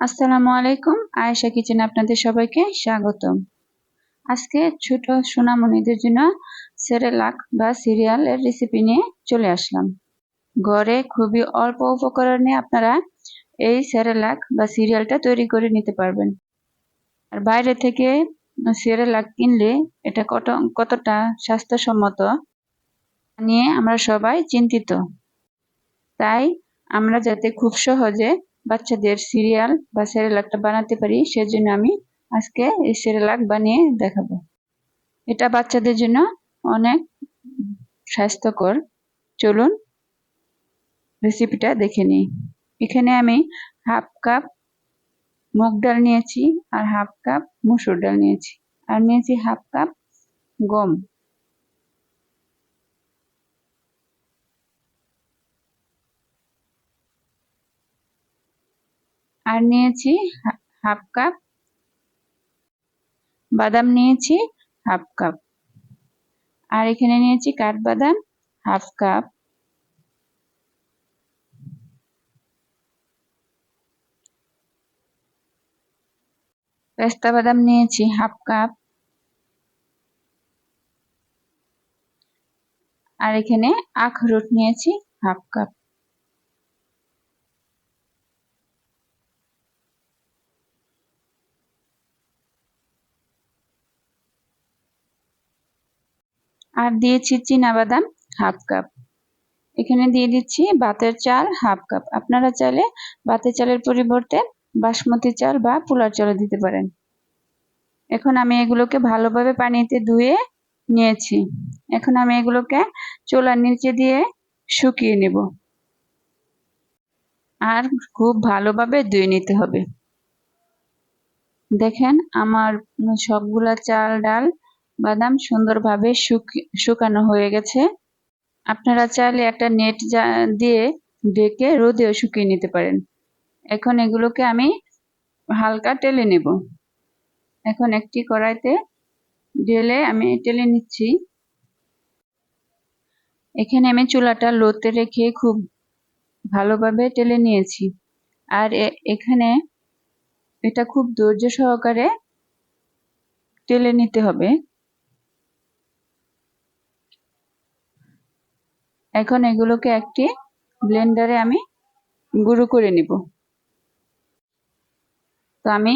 আসসালামু আলাইকুম। আয়েশা কিচেনে আপনাদের সবাইকে স্বাগতম। আজকে ছোট সোনামণিদের জন্য সেরেলাক বা সিরিয়ালের রেসিপি নিয়ে চলে আসলাম। ঘরে খুবই অল্প উপকরণে আপনারা এই সেরেলাক বা সিরিয়ালটা তৈরি করে নিতে পারবেন। আর বাইরে থেকে সেরেলাক কিনলে এটা কতটা স্বাস্থ্যসম্মত নিয়ে আমরা সবাই চিন্তিত। তাই আমরা যাতে খুব সহজে বাচ্চাদের সিরিয়াল বা সেরেলাকটা বানাতে পারি, সেজন্য আমি আজকে এই সেরেলাক বানিয়ে দেখাবো। এটা বাচ্চাদের জন্য অনেক স্বাস্থ্যকর। চলুন রেসিপিটা দেখে নিই। এখানে আমি হাফ কাপ মুগ ডাল নিয়েছি, আর হাফ কাপ মসুর ডাল নিয়েছি, আর নিয়েছি হাফ কাপ গম, আর নিয়েছি হাফ কাপ বাদাম নিয়েছি, হাফ কাপ, আর এখানে নিয়েছি কাঠবাদাম হাফ কাপ, পেস্তা বাদাম নিয়েছি হাফ কাপ, আর এখানে আখরোট নিয়েছি হাফ কাপ। আর দিয়েছি চীনাবাদাম হাফ কাপ। এখানে দিয়ে দিচ্ছি ভাতের চাল হাফ কাপ। আপনারা চাইলে ভাতের চালের পরিবর্তে বাসমতি চাল বা পোলার চালও দিতে পারেন। এখন আমি এগুলোকে ভালোভাবে পানিতে ধুয়ে নিয়েছি। এখন আমি এগুলোকে চুলার নিচে দিয়ে শুকিয়ে নেব, আর খুব ভালোভাবে ধুয়ে নিতে হবে। দেখেন আমার সবগুলা চাল ডাল বাদাম সুন্দরভাবে শুকানো হয়ে গেছে। আপনারা চাইলে একটা নেট দিয়ে ঢেকে রোদেও শুকিয়ে নিতে পারেন। এখন এগুলোকে আমি হালকা টেলে নেব। এখন একটি কড়াইতে ঢেলে আমি টেলে নিচ্ছি। এখানে আমি চুলাটা লোতে রেখে খুব ভালোভাবে টেলে নিয়েছি। আর এখানে এটা খুব ধৈর্য সহকারে টেলে নিতে হবে। এখন এগুলোকে একটি ব্লেন্ডারে আমি গুঁড়ো করে নিব। তো আমি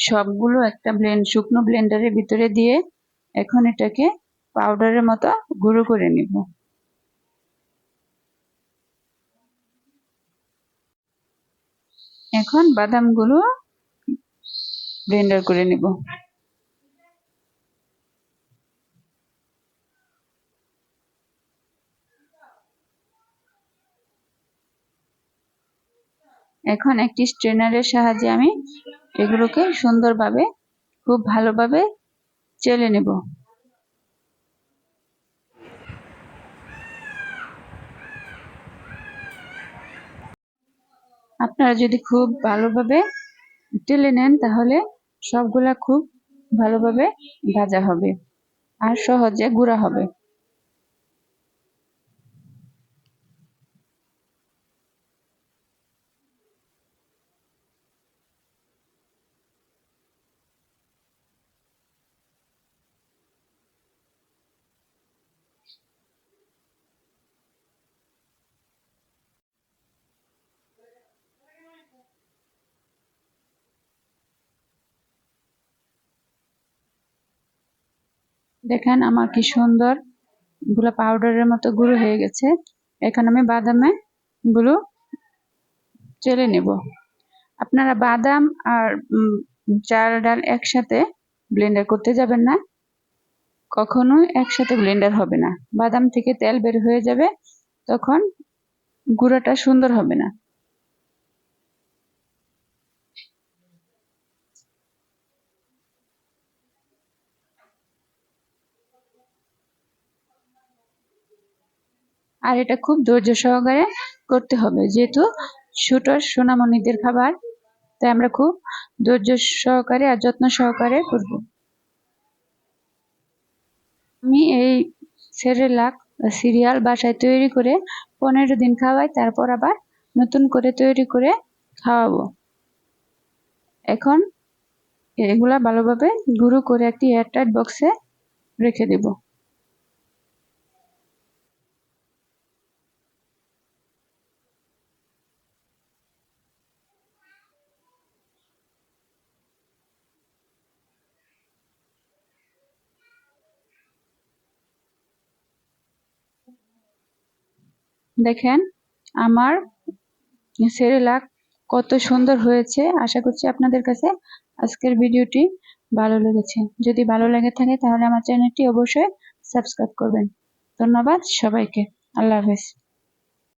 সবগুলো একটা শুকনো ব্লেন্ডারের ভিতরে দিয়ে এখন এটাকে পাউডারের মতো গুঁড়ো করে নিব। এখন বাদামগুলো ব্লেন্ডার করে নিব। এখন একটি স্ট্রেনারের সাহায্যে আমি এগুলোকে সুন্দরভাবে খুব ভালোভাবে চেলে নেব। আপনারা যদি খুব ভালোভাবে টেলে নেন তাহলে সবগুলা খুব ভালোভাবে ভাজা হবে আর সহজে গুঁড়া হবে। দেখেন আমার কি সুন্দর গুলা পাউডারের মতো গুঁড়ো হয়ে গেছে। এখন আমি বাদামে গুলো চেলে নেব। আপনারা বাদাম আর চাল ডাল একসাথে ব্লেন্ডার করতে যাবেন না, কখনো একসাথে ব্লেন্ডার হবে না। বাদাম থেকে তেল বের হয়ে যাবে, তখন গুঁড়োটা সুন্দর হবে না। আর এটা খুব ধৈর্য সহকারে করতে হবে, যেহেতু ছোট সোনামণিদের খাবার, তাই আমরা খুব ধৈর্য সহকারে আর যত্ন সহকারে করব। আমি এই সেরেলাক সিরিয়াল বাসায় তৈরি করে 15 দিন খাওয়াই, তারপর আবার নতুন করে তৈরি করে খাওয়াবো। এখন এগুলা ভালোভাবে গুঁড়ো করে একটি এয়ারটাইট বক্সে রেখে দেব। দেখেন আমার সেরেলাক কত সুন্দর হয়েছে। আশা করছি আপনাদের কাছে আজকের ভিডিওটি ভালো লেগেছে। যদি ভালো লেগে থাকে তাহলে আমার চ্যানেলটি অবশ্যই সাবস্ক্রাইব করবেন। ধন্যবাদ সবাইকে। আল্লাহ হাফেজ।